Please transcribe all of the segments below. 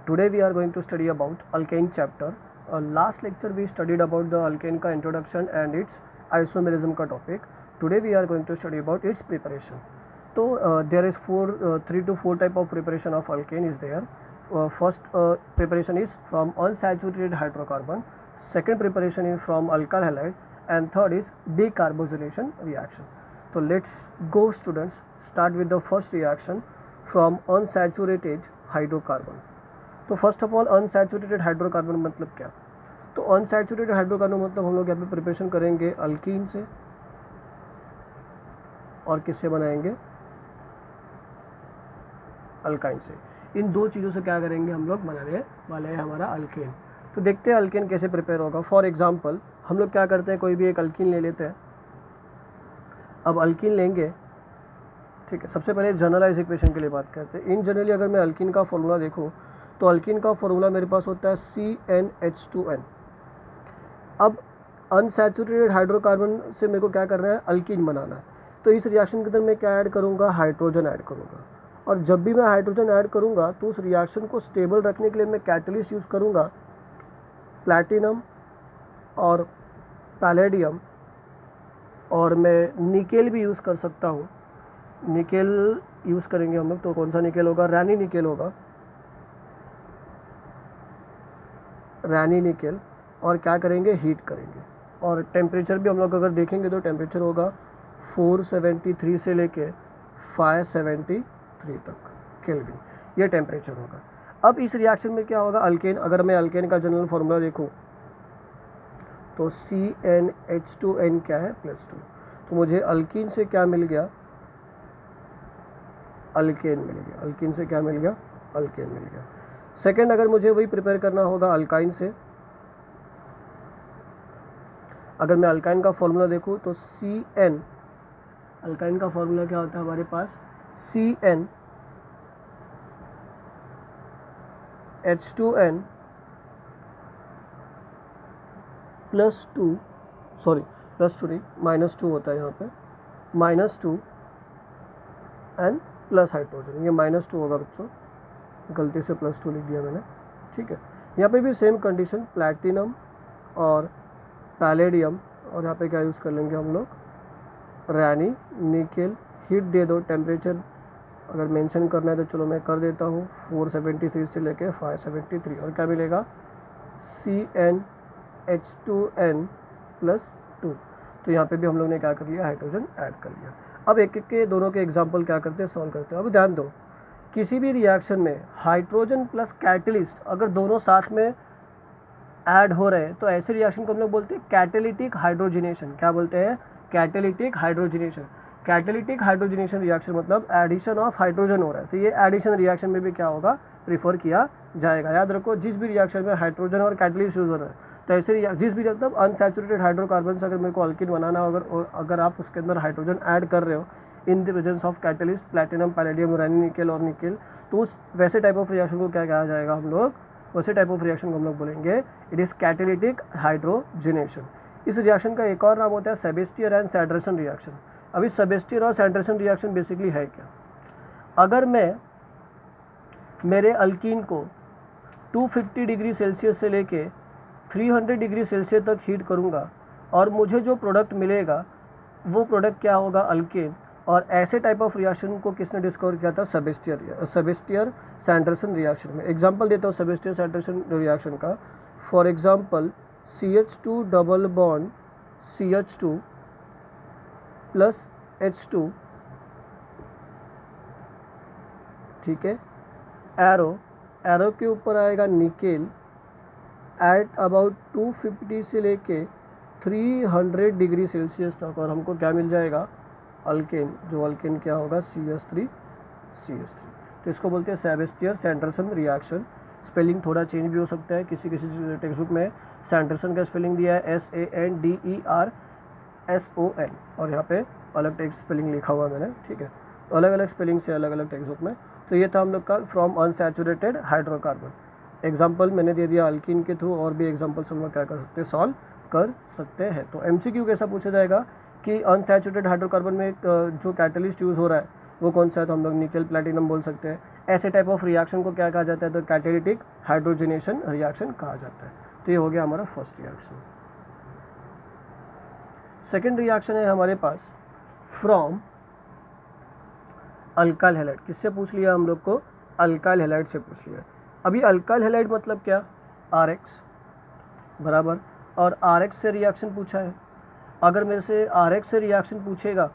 Today we are going to study about alkane chapter. Last lecture we studied about the alkane का introduction and its isomerism का topic. Today we are going to study about its preparation. So there is 3 to 4 type of preparation of alkane is there. First preparation is from unsaturated hydrocarbon. Second preparation is from alkyl halide, and third is decarboxylation reaction. So let's go students, start with the first reaction from unsaturated hydrocarbon. तो first of all unsaturated hydrocarbon मतलब क्या? तो unsaturated hydrocarbon मतलब हम लोग यहाँ पे preparation करेंगे अल्कीन से और किससे बनाएंगे? अल्काइन से। इन दो चीज़ों से क्या करेंगे हम लोग? बनाने वाले हैं हमारा अल्केन। तो देखते हैं अल्केन कैसे प्रिपेयर होगा। फॉर एग्जांपल हम लोग क्या करते हैं, कोई भी एक अल्कीन ले लेते हैं। अब अल्कीन लेंगे, ठीक है। सबसे पहले जनरलाइज इक्वेशन के लिए बात करते हैं। इन जनरली अगर मैं अल्कीन का फॉर्मूला देखूँ तो अल्कीन का फॉर्मूला मेरे पास होता है CnH2n। अब अनसैचुरेटेड हाइड्रोकार्बन से मेरे को क्या करना है? अल्कीन बनाना है। तो इस रिएक्शन के अंदर मैं क्या ऐड करूँगा? हाइड्रोजन ऐड करूँगा। और जब भी मैं हाइड्रोजन ऐड करूँगा तो उस रिएक्शन को स्टेबल रखने के लिए मैं कैटलिस्ट यूज़ करूँगा, प्लैटिनम और पैलेडियम, और मैं निकेल भी यूज़ कर सकता हूँ। निकेल यूज़ करेंगे हम लोग, तो कौन सा निकेल होगा? रैनी निकेल होगा, रैनी निकेल। और क्या करेंगे? हीट करेंगे। और टेम्परेचर भी हम लोग अगर देखेंगे तो टेम्परेचर होगा 473 से लेके 573 तक केल्विन, ये टेम्परेचर होगा। अब इस रिएक्शन में क्या होगा? अल्केन, अगर मैं अल्केन का जनरल फार्मूला देखूं तो CnH2n क्या है? +2। तो मुझे अल्कीन से क्या मिल गया? अल्केन मिल गया। अल्कीन से क्या मिल गया? अल्केन मिल गया। सेकेंड, अगर मुझे वही प्रिपेयर करना होगा अल्काइन से, अगर मैं अल्काइन का फॉर्मूला देखूं तो Cn, अल्काइन का फॉर्मूला क्या होता है हमारे पास? CnH2n +2, सॉरी +2 नहीं, -2 होता है यहाँ पे, -2 एंड प्लस हाइड्रोजन। ये -2 होगा बच्चों, गलती से +2 लिख दिया मैंने, ठीक है। यहाँ पे भी सेम कंडीशन, प्लैटिनम और पैलेडियम, और यहाँ पे क्या यूज़ कर लेंगे हम लोग? रैनी निकेल। हीट दे दो, टेम्परेचर अगर मेंशन करना है तो चलो मैं कर देता हूँ, 473 से लेके 573, और क्या मिलेगा? CnH2n +2। तो यहाँ पे भी हम लोग ने क्या कर लिया? हाइड्रोजन ऐड कर लिया। अब एक एक के दोनों के एग्जाम्पल क्या करते हैं? सॉल्व करते हैं। अब ध्यान दो, किसी भी रिएक्शन में हाइड्रोजन प्लस कैटलिस्ट अगर दोनों साथ में ऐड हो रहे हैं तो ऐसे रिएक्शन को हम लोग बोलते हैं कैटेलिटिक हाइड्रोजिनेशन। क्या बोलते हैं? Catalytic hydrogenation. Catalytic hydrogenation reaction मतलब एडिशन ऑफ हाइड्रोजन हो रहा है, तो ये एडिशन रिएक्शन में भी क्या होगा? प्रीफर किया जाएगा। याद रखो, जिस भी रिएक्शन में हाइड्रोजन और कैटलिस्ट यूज हो रहा है, तो ऐसे जिस भी मतलब अनसैचुरेटेड हाइड्रोकार्बन से अगर मेरे को अल्कीन बनाना हो, अगर आप उसके अंदर हाइड्रोजन ऐड कर रहे हो in the presence of catalyst, platinum, palladium, Raney nickel और निकेल, तो उस वैसे टाइप ऑफ रिएक्शन को क्या कहा जाएगा? हम लोग वैसे टाइप ऑफ रिएक्शन को हम लोग बोलेंगे इट इज़ कैटेलिटिक हाइड्रोजिनेशन। इस रिएक्शन का एक और नाम होता है सेबेस्टियर एंड सैंडरसन रिएक्शन। अभी सेबेस्टियर और सैंडरसन रिएक्शन बेसिकली है क्या? अगर मैं मेरे अल्कीन को 250 डिग्री सेल्सियस से लेके 300 डिग्री सेल्सियस तक हीट करूँगा और मुझे जो प्रोडक्ट मिलेगा वो प्रोडक्ट क्या होगा? अल्केन। और ऐसे टाइप ऑफ रिएक्शन को किसने डिस्कवर किया था? सेबेस्टियर सैंडरसन रिएक्शन में। एग्जांपल देता हूँ सेबेस्टियर सैंडरसन रिएक्शन का। For example CH2 double bond CH2 plus H2, ठीक है। एरो के ऊपर आएगा निकेल एट अबाउट 250 से लेके 300 डिग्री सेल्सियस तक, और हमको क्या मिल जाएगा? अल्केन। जो अल्केन क्या होगा? CH3। तो इसको बोलते हैं सेबेस्टियर सैंडरसन रिएक्शन। स्पेलिंग थोड़ा चेंज भी हो सकता है, किसी टेक्स्ट बुक में सैंडरसन का स्पेलिंग दिया है SANDERSON, और यहाँ पे अलग टेक्स्ट स्पेलिंग लिखा हुआ मैंने, ठीक है। अलग अलग स्पेलिंग से अलग अलग टेक्स्ट बुक में। तो ये था हम लोग का फ्रॉम अनसैचुरेटेड हाइड्रोकार्बन। एग्जाम्पल मैंने दे दिया अल्कीन के थ्रू, और भी एग्जाम्पल्स हम लोग क्या कर सकते हैं? सॉल्व कर सकते हैं। तो MCQ कैसा पूछा जाएगा कि अनसैचुरेटेड हाइड्रोकार्बन में जो कैटलिस्ट यूज़ हो रहा है वो कौन सा है, तो हम लोग निकल प्लैटिनम बोल सकते हैं। ऐसे टाइप ऑफ रिएक्शन को क्या कहा जाता है, तो कैटालिटिक हाइड्रोजनेशन रिएक्शन कहा जाता है। तो ये हो गया हमारा फर्स्ट रिएक्शन। सेकेंड रिएक्शन है हमारे पास फ्रॉम अल्काइल हैलाइड। किससे पूछ लिया हम लोग को, अल्काइल हैलाइड से पूछ लिया। अभी अल्काइल हैलाइड मतलब क्या, RX बराबर, और RX से रिएक्शन पूछा है। अगर मेरे से RX से रिएक्शन पूछेगा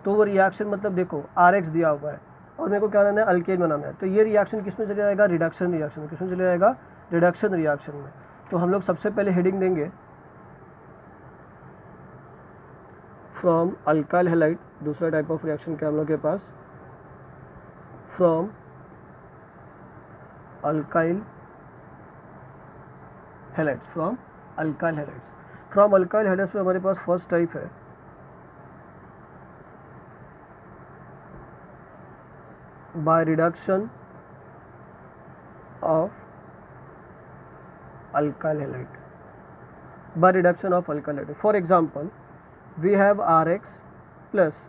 तो वो रिएक्शन मतलब देखो RX दिया हुआ है और मेरे को क्या बनाना है, अल्केन बनाना है, तो ये रिएक्शन किस में चले जाएगा, रिडक्शन रिएक्शन में। किस में चले जाएगा, रिडक्शन रिएक्शन में। तो हम लोग सबसे पहले हेडिंग देंगे फ्रॉम अल्काइल हैलाइड। दूसरा टाइप ऑफ रिएक्शन क्या हम लोग के पास, from alkyl halides, from alkyl halides. From alkyl halides में हमारे पास फर्स्ट टाइप है by reduction of alkyl halide, by reduction of alkyl halide. For example we have RX plus,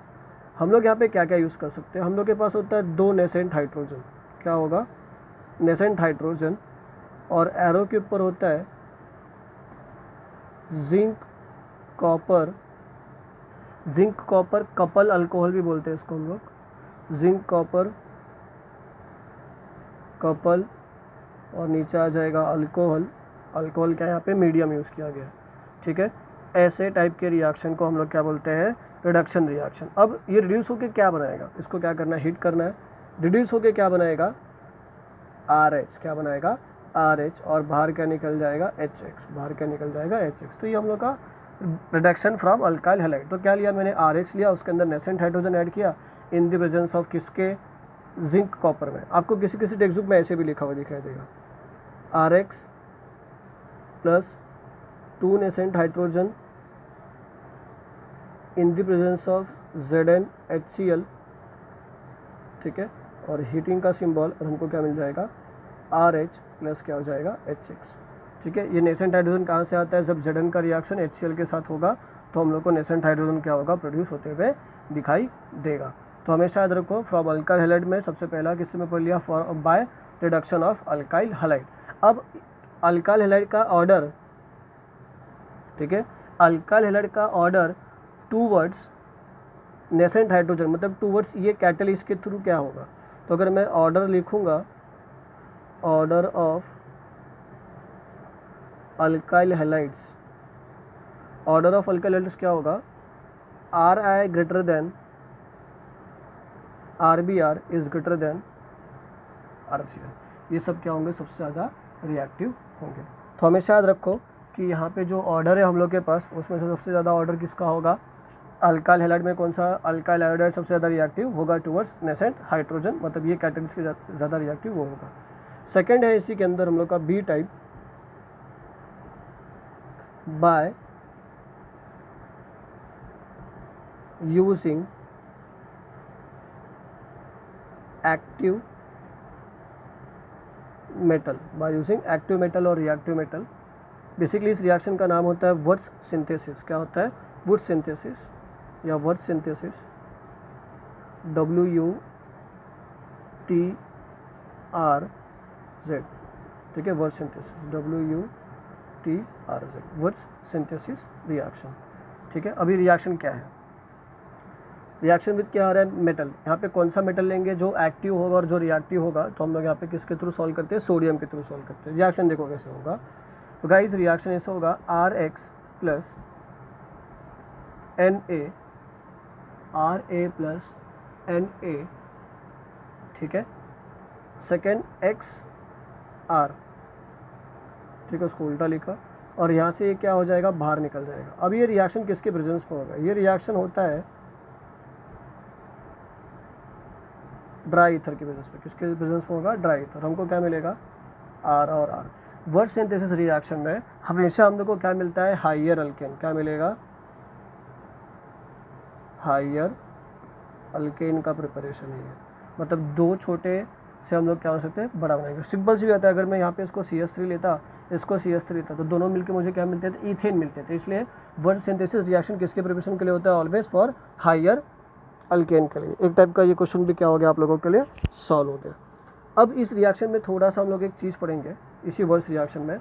हम लोग यहाँ पे क्या क्या यूज़ कर सकते हैं, हम लोग के पास होता है 2 नेसेंट हाइड्रोजन। क्या होगा, नेसेंट हाइड्रोजन, और एरो के ऊपर होता है zinc copper. Zinc copper couple alcohol भी बोलते हैं इसको हम लोग, जिंक कॉपर कपल, और नीचे आ जाएगा अल्कोहल। अल्कोहल क्या यहाँ पे मीडियम यूज़ किया गया है, ठीक है। ऐसे टाइप के रिएक्शन को हम लोग क्या बोलते हैं, रिडक्शन रिएक्शन। अब ये रिड्यूस होकर क्या बनाएगा, इसको क्या करना है, हीट करना है। रिड्यूस होकर क्या बनाएगा, RH, क्या बनाएगा, RH, और बाहर क्या निकल जाएगा, HX, बाहर क्या निकल जाएगा, HX। तो ये हम लोग का रिडक्शन फ्रॉम अल्काइल हैलाइड। तो क्या लिया मैंने, RH लिया, उसके अंदर नेसेंट हाइड्रोजन ऐड किया इन द प्रेजेंस ऑफ किसके, जिंक कॉपर में। आपको किसी किसी टेक्स्ट बुक में ऐसे भी लिखा हुआ दिखाई देगा, RX plus 2 nascent hydrogen in the presence of ZnHCl, ठीक है, और हीटिंग का सिंबल, और हमको क्या मिल जाएगा, RH प्लस क्या हो जाएगा, HX, ठीक है। ये नेसेंट हाइड्रोजन कहाँ से आता है, जब Zn का रिएक्शन HCl के साथ होगा तो हम लोग को नेसेंट हाइड्रोजन क्या होगा, प्रोड्यूस होते हुए दिखाई देगा। तो हमेशा याद रखो फ्रॉम अल्काइल हैलाइड में सबसे पहला किससे में पढ़ लिया, bye reduction of alkyl halide. अब अल्काइल हैलाइड का ऑर्डर, ठीक है, अल्काइल हैलाइड का ऑर्डर टूवर्ड्स नेसेंट हाइड्रोजन, मतलब टूवर्ड्स ये कैटलिस्ट के थ्रू क्या होगा। तो अगर मैं ऑर्डर लिखूंगा, order of alkyl halides, order of alkyl halides क्या होगा, RI greater than RBr is greater than RCl। ये सब क्या होंगे, सबसे ज़्यादा रिएक्टिव होंगे। तो हमेशा याद रखो कि यहाँ पे जो ऑर्डर है हम लोग के पास, उसमें से सबसे ज़्यादा ऑर्डर किसका होगा, अल्काइल हैलाइड में कौन सा, अल्काइल आयोडाइड सबसे ज़्यादा रिएक्टिव होगा टुवर्ड्स नेसेंट हाइड्रोजन, मतलब ये कैटेगरीज के ज़्यादा रिएक्टिव वो होगा। सेकेंड है इसी के अंदर हम लोग का B type, by using active metal, by using active metal और रिएक्टिव मेटल। बेसिकली इस रिएक्शन का नाम होता है वुड्स सिंथेसिस। क्या होता है, वुड सिंथेसिस या वर्ड सिंथेसिस, WUTRZ, ठीक है, word synthesis, WUTRZ, word synthesis reaction, ठीक है। अभी रिएक्शन क्या है, रिएक्शन विद क्या आ रहा है, मेटल। यहाँ पे कौन सा मेटल लेंगे जो एक्टिव होगा और जो रिएक्टिव होगा, तो हम लोग यहाँ पे किसके थ्रू सॉल्व करते हैं, सोडियम के थ्रू सॉल्व करते हैं। रिएक्शन देखो कैसे होगा, तो गाइस रिएक्शन ऐसा होगा, RX plus Na, RA plus Na, ठीक है, सेकेंड XR, ठीक है, उसको उल्टा लिखा, और यहाँ से ये क्या हो जाएगा, बाहर निकल जाएगा। अब ये रिएक्शन किसके प्रेजेंस में होगा, ये रिएक्शन होता है ड्राई ईथर के प्रेजेंस में। किसके प्रेजेंस में होगा, ड्राई ईथर। हमको क्या मिलेगा, R और R। वर्ड सिंथेसिस रिएक्शन में हमेशा हम लोग को क्या मिलता है, हाइयर अल्केन। क्या मिलेगा, हाइयर अल्केन का प्रिपरेशन है, मतलब दो छोटे से हम लोग क्या हो सकते हैं, बड़ा बनाएंगे। सिंपल सी बात है, अगर मैं यहाँ पे इसको CH3 लेता, इसको CH3 लेता, तो दोनों मिलके मुझे क्या मिलते थे, ईथेन मिलते थे। इसलिए वर्ड सिंथेसिस रिएक्शन किसके प्रिपरेशन के लिए होता है, ऑलवेज फॉर हाइयर अल्केन के लिए। एक टाइप का ये क्वेश्चन भी क्या हो गया आप लोगों के लिए सॉल्व हो गया। अब इस रिएक्शन में थोड़ा सा हम लोग एक चीज़ पढ़ेंगे इसी वर्स रिएक्शन में।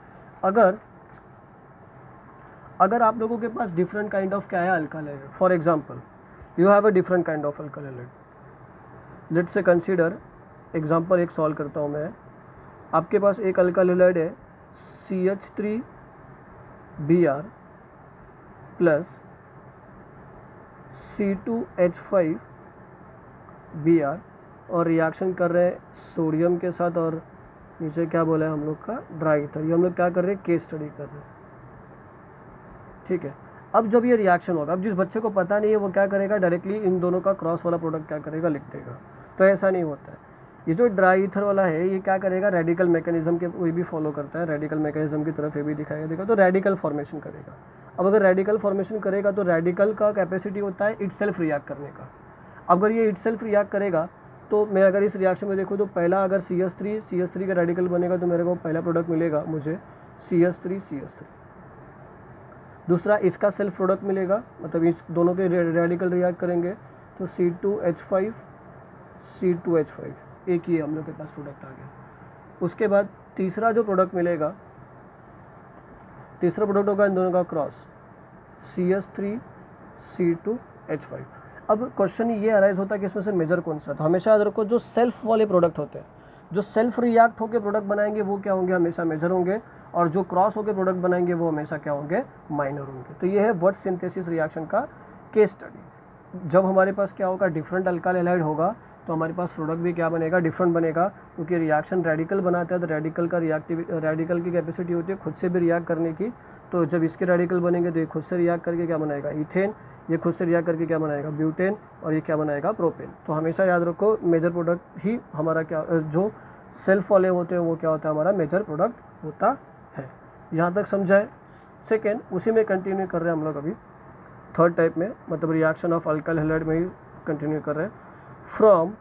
अगर आप लोगों के पास डिफरेंट काइंड ऑफ क्या है alkyl halide, for example you have a different kind of alkyl halide, let's say consider example एक सॉल्व करता हूँ मैं। आपके पास एक अल्काइल हैलाइड है CH3Br प्लस C2H5Br और रिएक्शन कर रहे हैं सोडियम के साथ और नीचे क्या बोला है हम लोग का ड्राई ईथर। ये हम लोग क्या कर रहे हैं केस स्टडी कर रहे हैं, ठीक है। अब जब ये रिएक्शन होगा, अब जिस बच्चे को पता नहीं है वो क्या करेगा डायरेक्टली इन दोनों का क्रॉस वाला प्रोडक्ट क्या करेगा लिख देगा, तो ऐसा नहीं होता है। ये जो ड्राई ईथर वाला है ये क्या करेगा रेडिकल मैकेनिज्म के वही भी फॉलो करता है, रेडिकल मैकेनिज्म की तरफ ये भी दिखाया देगा, तो रेडिकल फॉर्मेशन करेगा। अब अगर रेडिकल फॉर्मेशन करेगा तो रेडिकल का कैपेसिटी होता है इट सेल्फ रिएक्ट करने का। अगर ये इट सेल्फ रिएक्ट करेगा तो मैं अगर इस रिएक्शन में देखूँ तो पहला अगर CH3 का रेडिकल बनेगा तो मेरे को पहला प्रोडक्ट मिलेगा मुझे CH3। दूसरा इसका सेल्फ प्रोडक्ट मिलेगा, मतलब इस दोनों के रेडिकल रिएक्ट करेंगे तो C2H5 एक ही हम लोग के पास प्रोडक्ट आ गया। उसके बाद तीसरा जो प्रोडक्ट मिलेगा, तीसरा प्रोडक्ट होगा इन दोनों का क्रॉस CH3C2H5। अब क्वेश्चन ये अराइज होता है कि इसमें से मेजर कौन सा, तो हमेशा याद रखो जो सेल्फ वाले प्रोडक्ट होते हैं, जो सेल्फ रिएक्ट होकर प्रोडक्ट बनाएंगे वो क्या होंगे हमेशा मेजर होंगे, और जो क्रॉस होकर प्रोडक्ट बनाएंगे वो हमेशा क्या होंगे माइनर होंगे। तो ये है वर्ड सिंथेसिस रिएक्शन का केस स्टडी। जब हमारे पास क्या होगा डिफरेंट अल्काइल हैलाइड होगा तो हमारे पास प्रोडक्ट भी क्या बनेगा डिफरेंट बनेगा, क्योंकि रिएक्शन रेडिकल बनाता है तो रेडिकल का रेडिकल की कैपेसिटी होती है खुद से भी रिएक्ट करने की। तो जब इसके रेडिकल बनेंगे तो ये खुद से रिएक्ट करके क्या बनाएगा इथेन, ये खुद से रिएक्ट करके क्या बनाएगा ब्यूटेन, और ये क्या बनाएगा प्रोपेन। तो हमेशा याद रखो मेजर प्रोडक्ट ही हमारा क्या जो सेल्फ वाले होते हैं वो क्या होता है हमारा मेजर प्रोडक्ट होता है। यहाँ तक समझा है। सेकेंड उसी में कंटिन्यू कर रहे हैं हम लोग अभी थर्ड टाइप में, मतलब रिएक्शन ऑफ अल्काइल हैलाइड में ही कंटिन्यू कर रहे हैं। फ्रॉम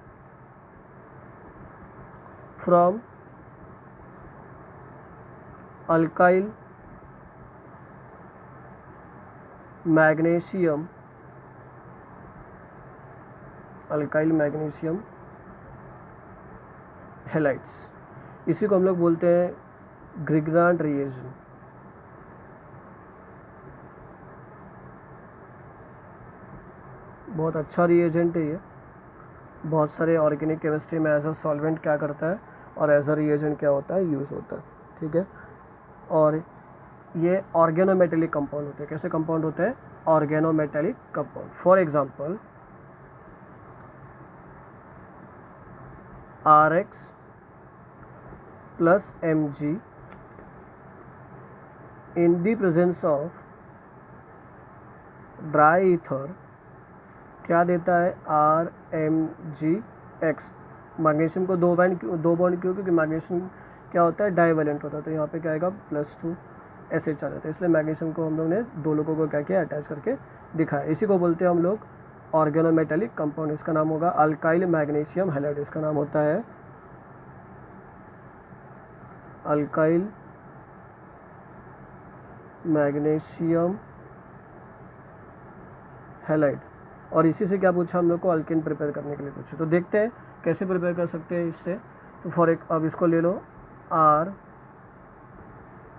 अल्काइल मैग्नीशियम हैलाइड्स, इसी को हम लोग बोलते हैं ग्रिग्नार्ड रिएजेंट। बहुत अच्छा रिएजेंट है ये, बहुत सारे ऑर्गेनिक केमिस्ट्री में एज अ सॉल्वेंट क्या करता है और एज अ रिएजेंट क्या होता है यूज़ होता है, ठीक है। और ये ऑर्गेनोमेटेलिक कंपाउंड होते हैं। कैसे कंपाउंड होते हैं organometallic compound. For example RX plus Mg in the presence of dry ether क्या देता है RMgX। मैग्नीशियम को दो बॉन्ड क्यों, क्योंकि मैग्नीशियम क्या होता है डाइवेलेंट होता है, तो यहाँ पे क्या आएगा +2 SH आ जाता है, इसलिए मैग्नीशियम को हम लोग ने दो लोगों को क्या किया अटैच करके दिखाया। इसी को बोलते हैं हम लोग ऑर्गेनोमेटेलिक कंपाउंड। इसका नाम होगा अल्काइल मैग्नीशियम हैलाइड। इसका नाम होता है अल्काइल मैग्नीशियम हैलाइड। और इसी से क्या पूछा हम लोग को अल्केन प्रिपेयर करने के लिए पूछा। तो देखते हैं कैसे प्रिपेयर कर सकते हैं इससे। तो अब इसको ले लो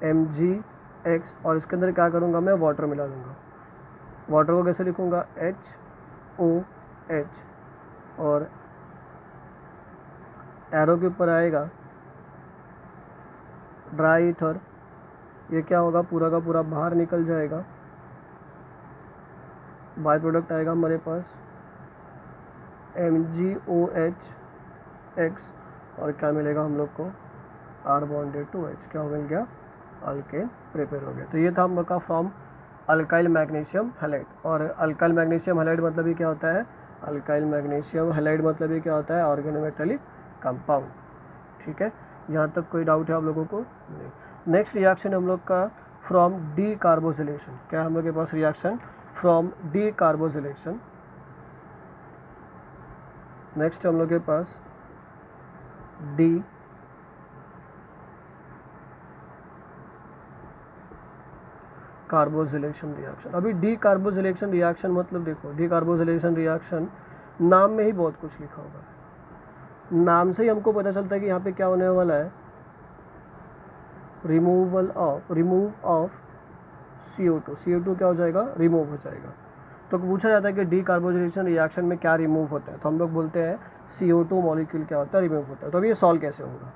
RMgX और इसके अंदर क्या करूँगा मैं वाटर मिला दूँगा। वाटर को कैसे लिखूँगा HOH और एरो के ऊपर आएगा ड्राई ईथर। ये क्या होगा पूरा का पूरा बाहर निकल जाएगा, बाय प्रोडक्ट आएगा हमारे पास MgOH और क्या मिलेगा हम लोग को R बॉन्डेड टू H। क्या मिल गया अल्केन प्रिपेयर हो गया। तो ये था हम लोग का फ्रॉम अल्काइल मैग्नीशियम हैलाइड। और अल्काइल मैग्नीशियम हैलाइड मतलब ये क्या होता है अल्काइल मैग्नीशियम हैलाइड मतलब ये क्या होता है ऑर्गेनोमेटेलिक कंपाउंड, ठीक है। यहाँ तक कोई डाउट है आप लोगों को नहीं। नेक्स्ट रिएक्शन हम लोग का फ्रॉम डी कार्बोसिलेशन। क्या हम लोग के पास रिएक्शन फ्रॉम डी कार्बोसिलेशन। नेक्स्ट हम लोग के पास डी कार्बोसिलेशन रिएक्शन। अभी डी कार्बोसिलेशन रिएक्शन मतलब देखो डी कार्बोसिलेशन रिएक्शन नाम में ही बहुत कुछ लिखा होगा, नाम से ही हमको पता चलता है कि यहाँ पे क्या होने वाला है, रिमूव ऑफ CO2। CO2 क्या हो जाएगा, रिमूव हो जाएगा। तो पूछा जाता है कि डीकार्बोजिलेशन रिएक्शन में क्या रिमूव होता है, तो हम लोग बोलते हैं CO2 मॉलिक्यूल क्या होता है, रिमूव होता है। तो अब ये सॉल्व कैसे होगा,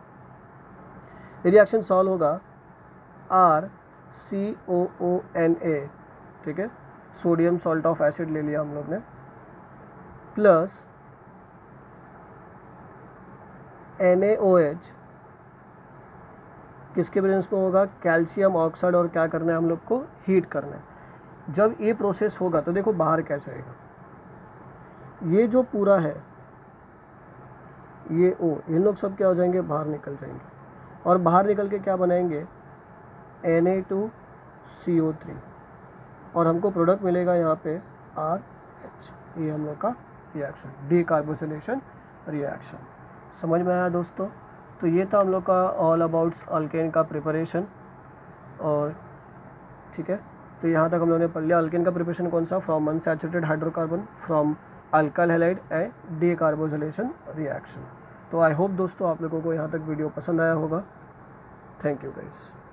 ये रिएक्शन सॉल्व होगा RCOONA, ठीक है, सोडियम सॉल्ट ऑफ एसिड ले लिया हम लोग ने, प्लस NaOH किसके प्रेजेंस में होगा, कैल्शियम ऑक्साइड, और क्या करना है हम लोग को, हीट करना है। जब ये प्रोसेस होगा तो देखो बाहर क्या जाएगा, ये जो पूरा है ये O, ये लोग सब क्या हो जाएंगे, बाहर निकल जाएंगे, और बाहर निकल के क्या बनाएंगे, Na2CO3, और हमको प्रोडक्ट मिलेगा यहाँ पे RH। ये हम लोग का रिएक्शन, डीकार्बोजिलेशन रिएक्शन। समझ में आया दोस्तों? तो ये था हम लोग का ऑल अबाउट अल्केन का प्रिपरेशन। और ठीक है, तो यहाँ तक हम लोगों ने पढ़ लिया अल्केन का प्रिपरेशन कौन सा, from unsaturated hydrocarbon, from alkyl halide and decarboxylation reaction. तो आई होप दोस्तों आप लोगों को यहाँ तक वीडियो पसंद आया होगा। Thank you guys.